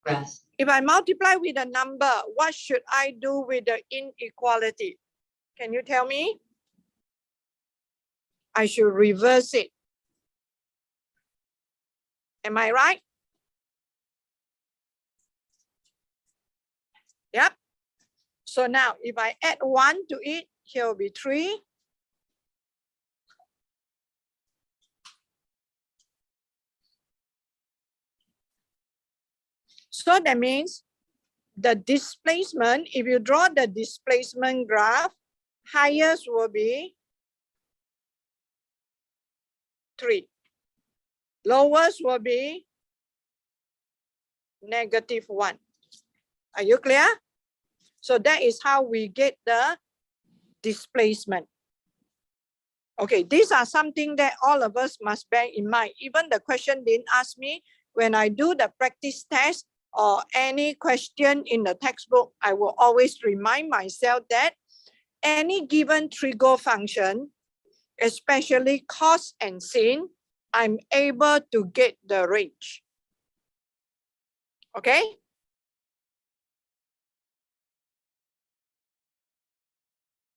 progress. If I multiply with a number, what should I do with the inequality? Can you tell me? I should reverse it. Am I right? Yep. So now if I add 1 to it, here will be 3. So that means the displacement, if you draw the displacement graph, highest will be 3. Lowest will be -1. Are you clear? So that is how we get the displacement. Okay, these are something that all of us must bear in mind. Even the question didn't ask me, when I do the practice test or any question in the textbook, I will always remind myself that any given trigo function, especially cos and sin, I'm able to get the range. Okay?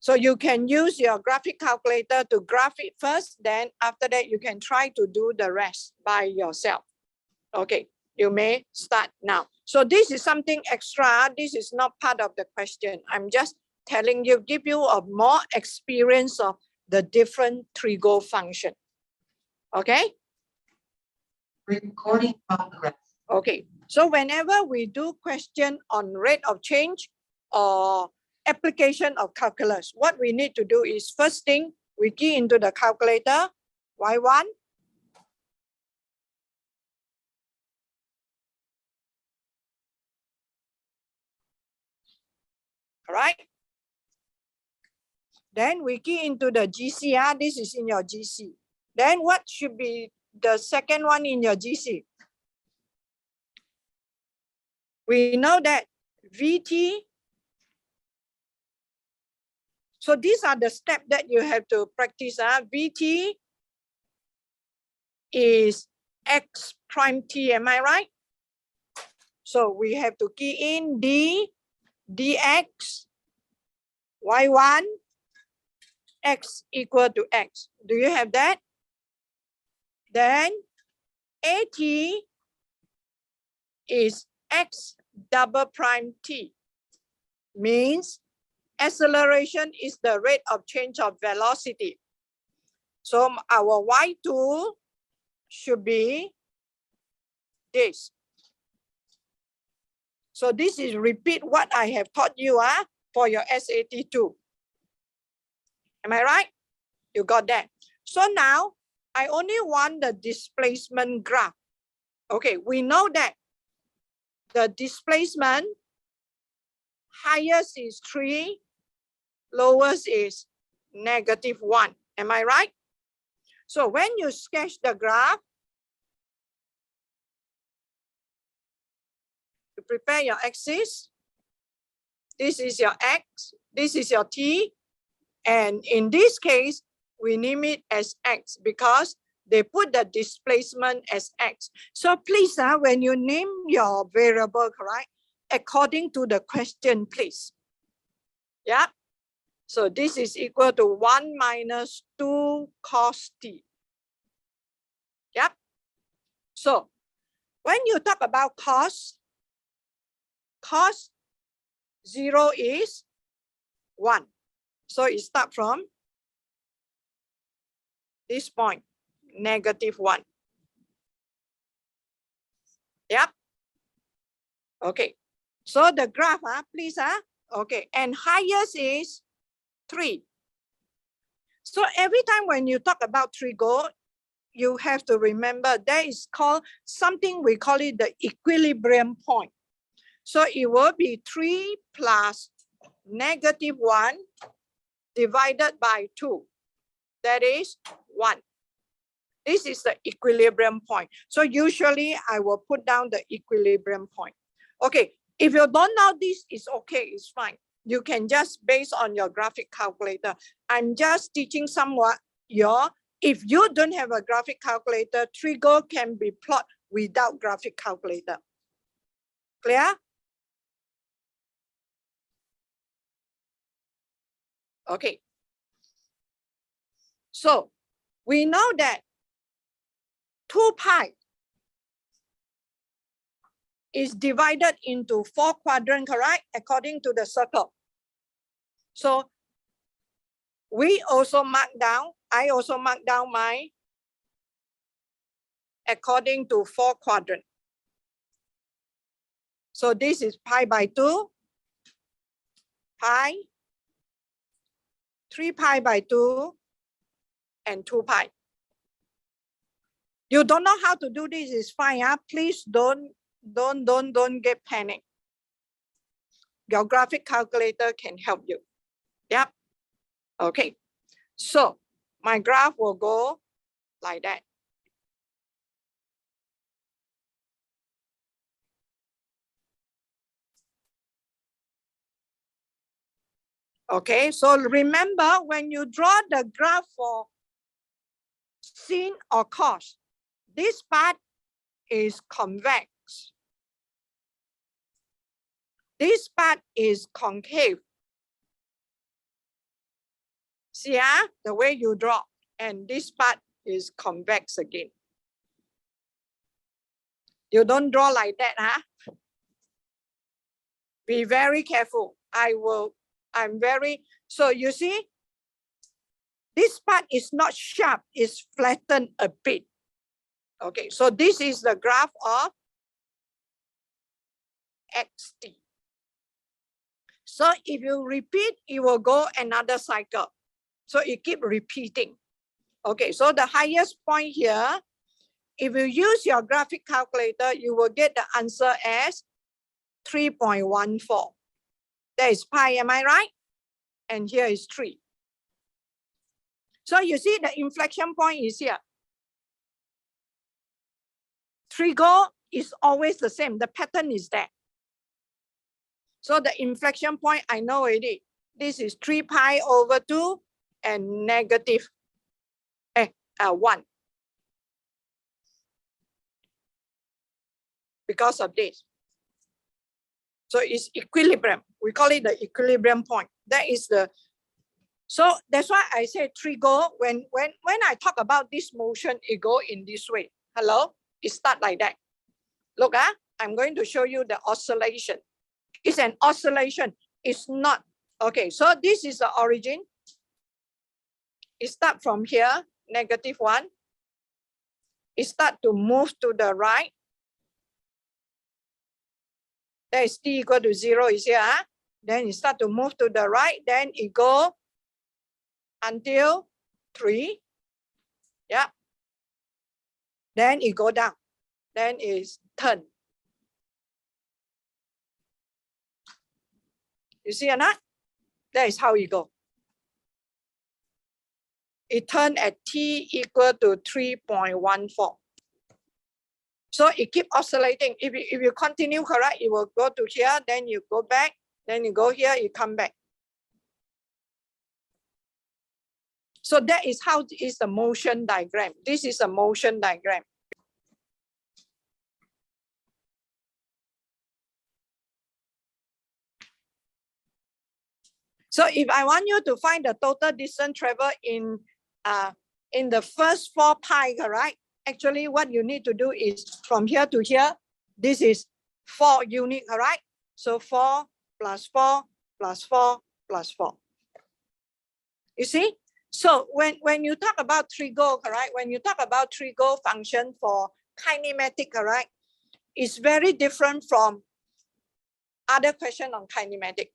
So you can use your graphic calculator to graph it first, then after that you can try to do the rest by yourself. Okay, you may start now. So this is something extra. This is not part of the question. I'm just telling you, give you a more experience of the different trigo function. Okay? Recording progress. Okay, so whenever we do question on rate of change or application of calculus, what we need to do is, first thing, we key into the calculator, y1, all right? Then we key into the GC, this is in your GC. Then what should be the second one in your GC? We know that VT. So these are the steps that you have to practice. VT is X prime T, am I right? So we have to key in D, dx, y1, x equal to x. Do you have that? Then AT is x double prime T. Means acceleration is the rate of change of velocity. So our y2 should be this. So this is repeat what I have taught you for your SAT2. Am I right? You got that. So now I only want the displacement graph. Okay, we know that the displacement highest is 3, lowest is -1. Am I right? So when you sketch the graph, you prepare your axis. This is your x, this is your t. And in this case, we name it as x because they put the displacement as x. So please, when you name your variable, correct, according to the question, please. Yeah. So this is equal to 1 minus 2 cos t. Yep. So when you talk about cos 0 is 1. So it starts from this point, -1. Yep. Okay. So the graph, please. Okay. And highest is 3. So every time when you talk about trigo, you have to remember that is called something, we call it the equilibrium point. So it will be 3 plus -1 divided by 2. That is 1. This is the equilibrium point. So usually I will put down the equilibrium point. Okay, if you don't know this, it's okay, it's fine. You can just base on your graphic calculator. I'm just teaching somewhat if you don't have a graphic calculator, trigo can be plotted without graphic calculator. Clear? Okay. So we know that 2 pi is divided into 4 quadrants, correct? According to the circle. So we also mark down, I also mark down my according to 4 quadrants. So this is pi by 2, pi, 3 pi by 2, and 2 pi. You don't know how to do this, is fine. Please don't get panic. Your graphic calculator can help you. Yep. Okay. So my graph will go like that. Okay, so remember when you draw the graph for sin or cos, this part is convex. This part is concave. See, the way you draw, and this part is convex again. You don't draw like that, Be very careful. So you see, this part is not sharp, it's flattened a bit. Okay, so this is the graph of XT. So if you repeat, it will go another cycle. So it keep repeating. Okay, so the highest point here, if you use your graphic calculator, you will get the answer as 3.14. That is pi, am I right? And here is 3. So you see the inflection point is here. Trigo is always the same. The pattern is there. So the inflection point, I know already. This is 3 pi over 2 and negative 1. Because of this. So it's equilibrium. We call it the equilibrium point. That is the, so that's why I say trigo, when I talk about this motion, it go in this way. Hello? It start like that. Look, I'm going to show you the oscillation. It's an oscillation. It's not. Okay, so this is the origin. It start from here, -1. It start to move to the right. That is t equal to 0 is here. Then it start to move to the right. Then it go until 3. Yeah. Then it go down. Then it's turn. You see or not? That is how it go. It turn at t equal to 3.14. So it keep oscillating. If you continue correct, it will go to here, then you go back, then you go here, you come back. So that is how is the motion diagram. This is a motion diagram. So if I want you to find the total distance traveled in the first 4 pi, right? Actually, what you need to do is from here to here, this is 4 units, all right? So 4 plus 4 plus 4 plus 4. You see? So when you talk about trigo, correct? When you talk about trigo function for kinematic, correct? It's very different from other question on kinematic.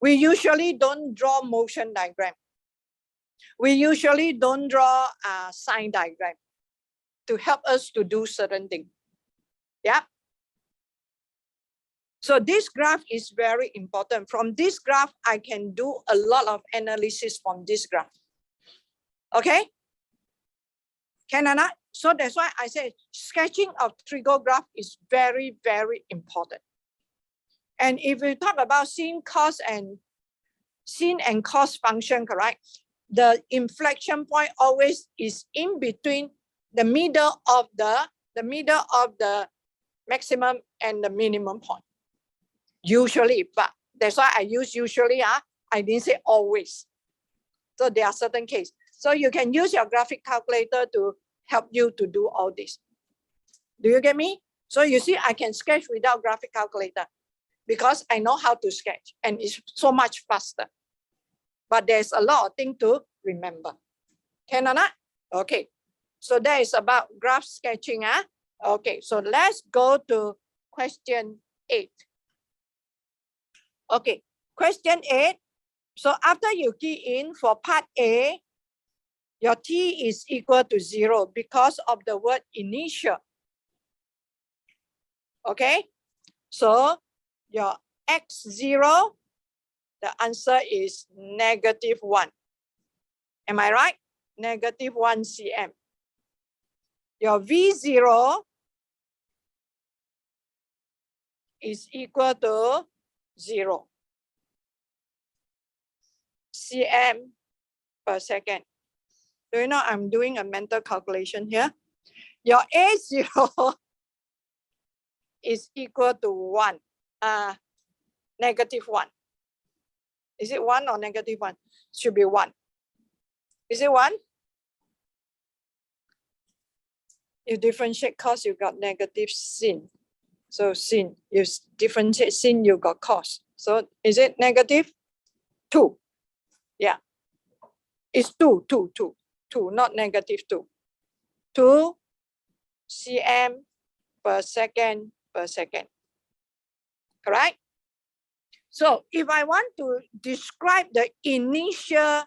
We usually don't draw motion diagram. We usually don't draw a sign diagram to help us to do certain things. Yeah. So this graph is very important. From this graph, I can do a lot of analysis from this graph. Okay? Can I not? So that's why I say sketching of trigo graph is very, very important. And if we talk about sin and cos function, correct? The inflection point always is in between the middle of the maximum and the minimum point. Usually, but that's why I use usually. I didn't say always. So there are certain cases. So you can use your graphic calculator to help you to do all this. Do you get me? So you see, I can sketch without graphic calculator because I know how to sketch and it's so much faster. But there's a lot of things to remember. Can or not? Okay. So that is about graph sketching. Okay, so let's go to question 8. Okay, question 8. So after you key in for part A, your t is equal to 0 because of the word initial. Okay, so your x0, the answer is -1. Am I right? -1 cm. Your v0 is equal to 0 cm per second. Do you know I'm doing a mental calculation here? Your a0 is equal to 1, -1. Is it 1 or -1? Should be 1. Is it 1? You differentiate cos, you got negative sin. So sin, you differentiate sin, you got cos. So is it -2? Yeah. It's 2, not -2. 2 cm per second per second. Correct? So if I want to describe the initial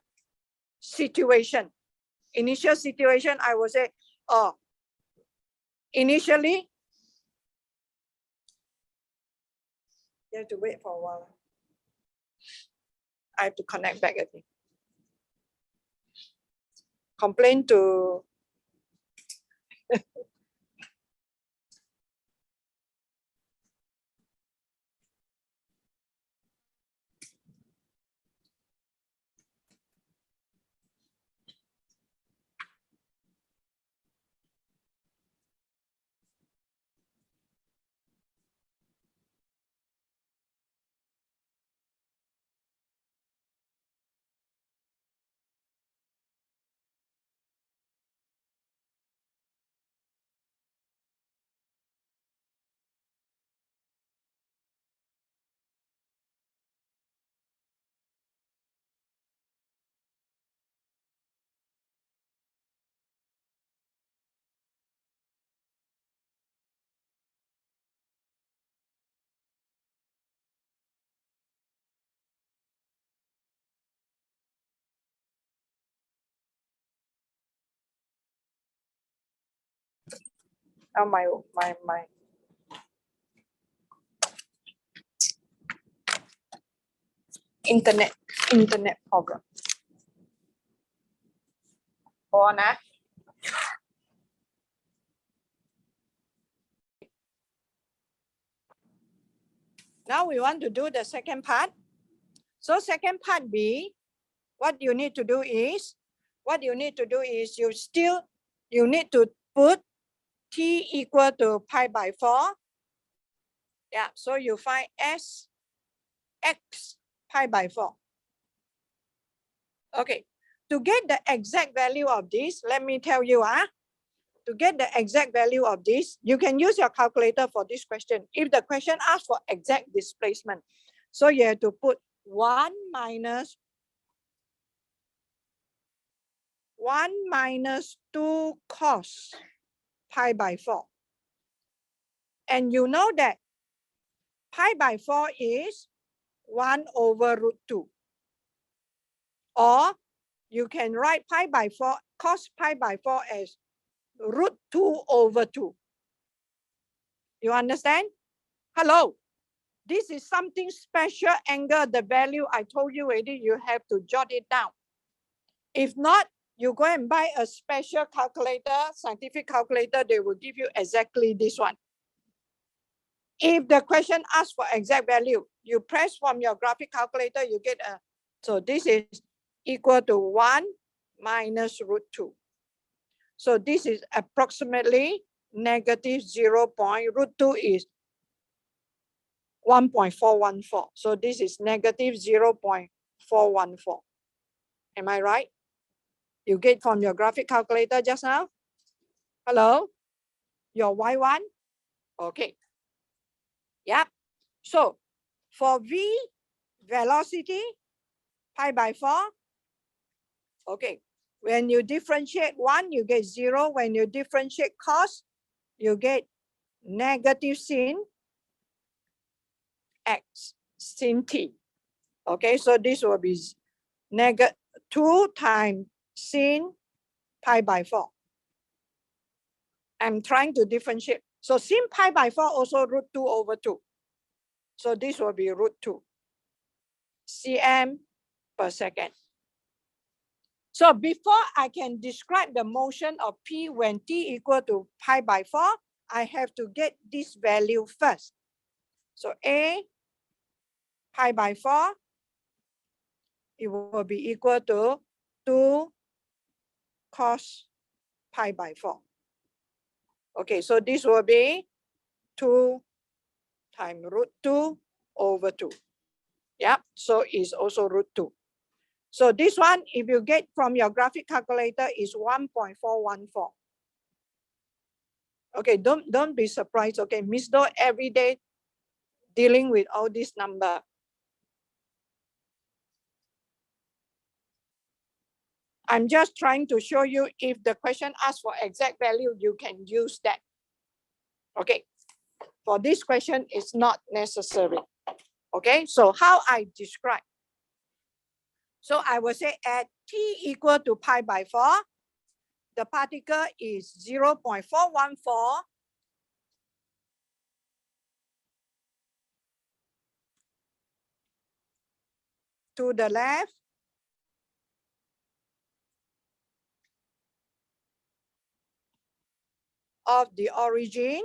situation, I will say, oh, initially, you have to wait for a while. I have to connect back again. Complain to my internet problem. Hold on. Now we want to do the second part. So second part B, what you need to do is you need to put t equal to pi/4. Yeah, so you find s x pi/4. Okay, to get the exact value of this, let me tell you, to get the exact value of this, you can use your calculator for this question. If the question asks for exact displacement, so you have to put 1 minus 2 cos pi/4. And you know that pi/4 is 1/√2. Or you can write pi/4, cos pi/4 as √2/2. You understand? Hello. This is something special angle. The value I told you already, you have to jot it down. If not, you go and buy a special calculator, scientific calculator, they will give you exactly this one. If the question asks for exact value, you press from your graphic calculator, you get a, so this is equal to 1 minus √2. So this is approximately negative 0.√2 is 1.414. So this is negative 0.414. Am I right? You get from your graphic calculator just now? Hello? Your Y1? Okay. Yep. So for V, velocity, pi by 4. Okay. When you differentiate 1, you get 0. When you differentiate cos, you get negative sin x, sin t. Okay, so this will be negative 2 times sin pi by 4. I'm trying to differentiate. So sin pi by 4 also √2/2. So this will be √2 cm per second. So before I can describe the motion of P when t equal to pi by 4, I have to get this value first. So A pi by 4, it will be equal to 2 cos pi by 4. Okay, so this will be 2 times √2/2. Yeah, so it's also √2. So this one, if you get from your graphic calculator, is 1.414. Okay, don't be surprised. Okay, Miss Do every day dealing with all this number. I'm just trying to show you if the question asks for exact value, you can use that. Okay, for this question, it's not necessary. Okay, so how I describe? So I will say at t equal to pi by 4, the particle is 0.414 to the left of the origin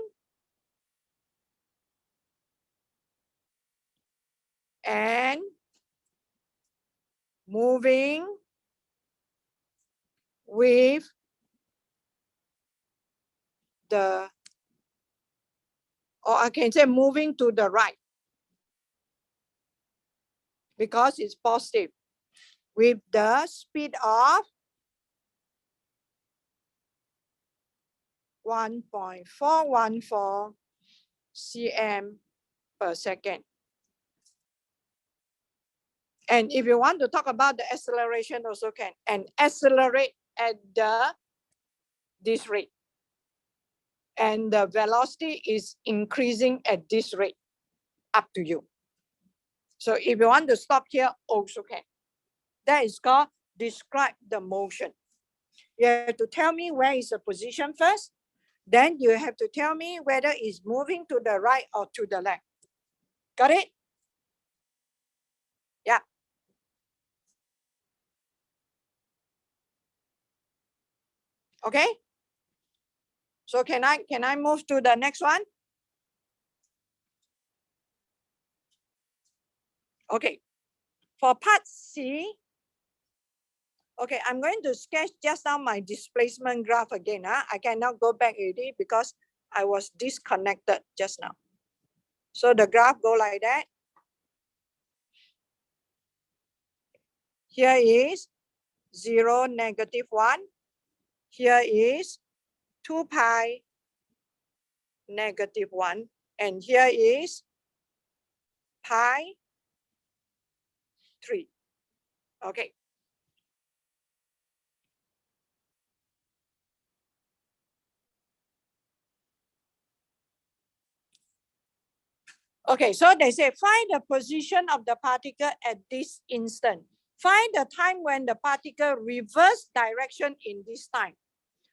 and moving with the, or I can say moving to the right because it's positive, with the speed of 1.414 cm per second. And if you want to talk about the acceleration also can, and accelerate at this rate. And the velocity is increasing at this rate, up to you. So if you want to stop here, also can. That is called describe the motion. You have to tell me where is the position first. Then you have to tell me whether it's moving to the right or to the left. Got it? Yeah. Okay. So can I move to the next one? Okay. For part C, okay, I'm going to sketch just now my displacement graph again. I cannot go back already because I was disconnected just now. So the graph go like that. Here is 0, -1. Here is 2 pi -1. And here is pi 3. Okay. Okay, so they say find the position of the particle at this instant. Find the time when the particle reverse direction in this time.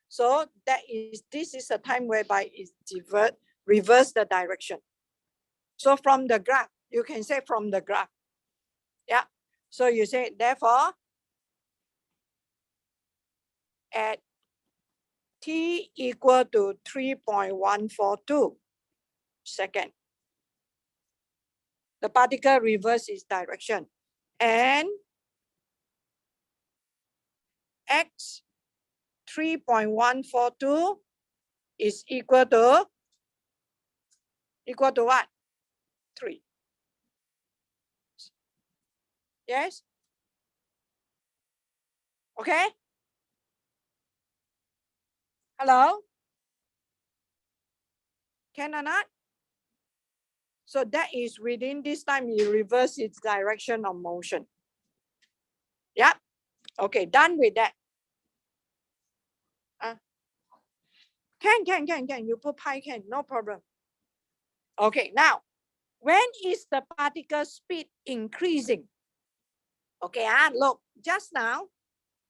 So this is a time whereby it reverse the direction. So from the graph, you can say from the graph. Yeah. So you say therefore at t equal to 3.142 seconds, the particle reverse its direction, and x 3.142 is equal to what? 3. Yes? Okay? Hello? Can or not? So that is within this time you reverse its direction of motion. Yep. Okay, done with that. Can. You put pi can, no problem. Okay, now, when is the particle speed increasing? Okay, look, just now,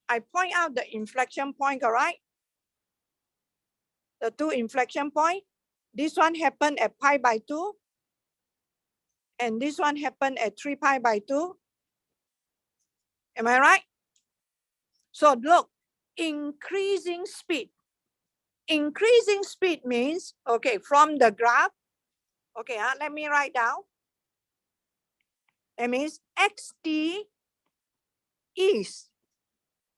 I point out the inflection point, all right? The 2 inflection point. This one happened at pi by 2. And this one happened at 3 pi by 2. Am I right? So look, increasing speed. Increasing speed means, okay, from the graph, okay, let me write down. That means xt is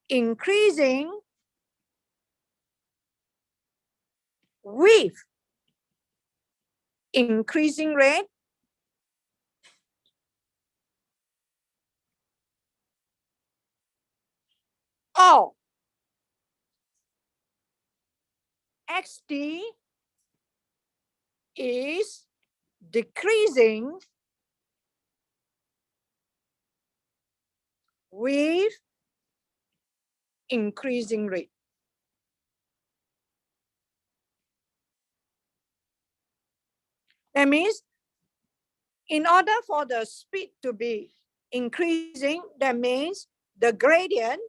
increasing with increasing rate or xt is decreasing with increasing rate. That means in order for the speed to be increasing, that means the gradient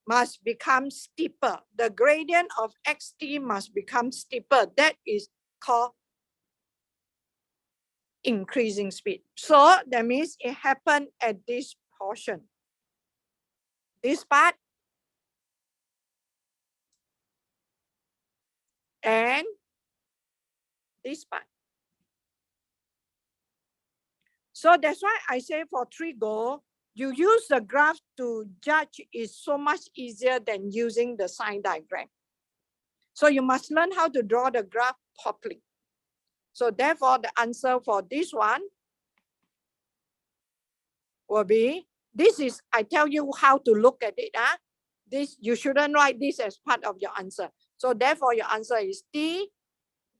must become steeper. The gradient of xt must become steeper. That is called increasing speed. So that means it happened at this portion. This part and this part. So that's why I say for trigo, you use the graph to judge is so much easier than using the sign diagram. So you must learn how to draw the graph properly. So therefore, the answer for this one will be, this is, I tell you how to look at it. This, you shouldn't write this as part of your answer. So therefore, your answer is t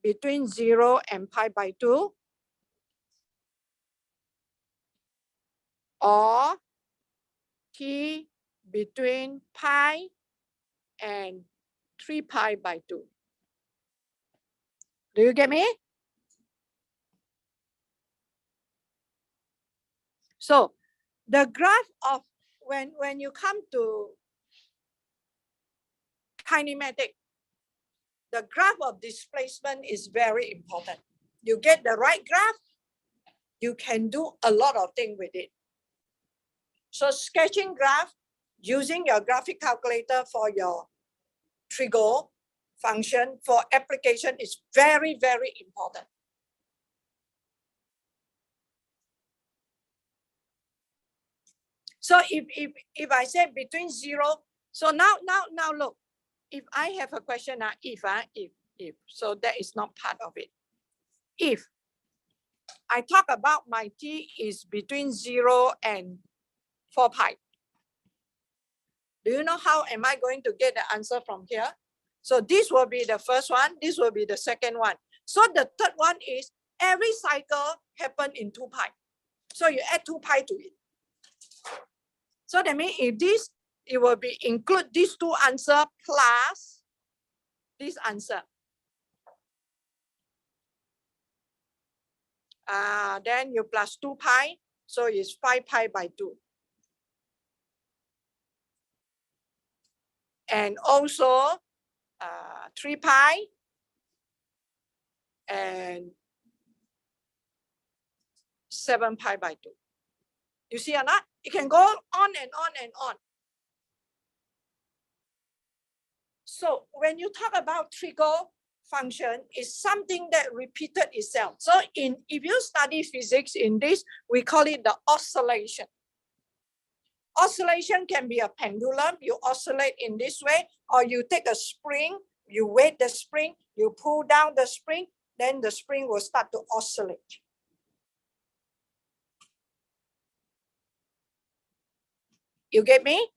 between 0 and pi by 2, or t between pi and 3 pi by 2. Do you get me? So the graph of when you come to kinematic, the graph of displacement is very important. You get the right graph, you can do a lot of things with it. So sketching graph using your graphic calculator for your trigo function for application is very, very important. So if I say between 0, so now look, if I have a question, if, so that is not part of it. If I talk about my t is between 0 and 4 pi, do you know how am I going to get the answer from here? So this will be the first one, this will be the second one. So the third one is every cycle happen in 2 pi. So you add 2 pi to it. So that means if this, it will be include these 2 answers plus this answer. Then you plus 2 pi, so it's 5 pi by 2. And also 3 pi and 7 pi by 2. You see or not? It can go on and on and on. So when you talk about trigo function, it's something that repeated itself. So if you study physics in this, we call it the oscillation. Oscillation can be a pendulum, you oscillate in this way, or you take a spring You weight the spring, you pull down the spring, then the spring will start to oscillate. You get me?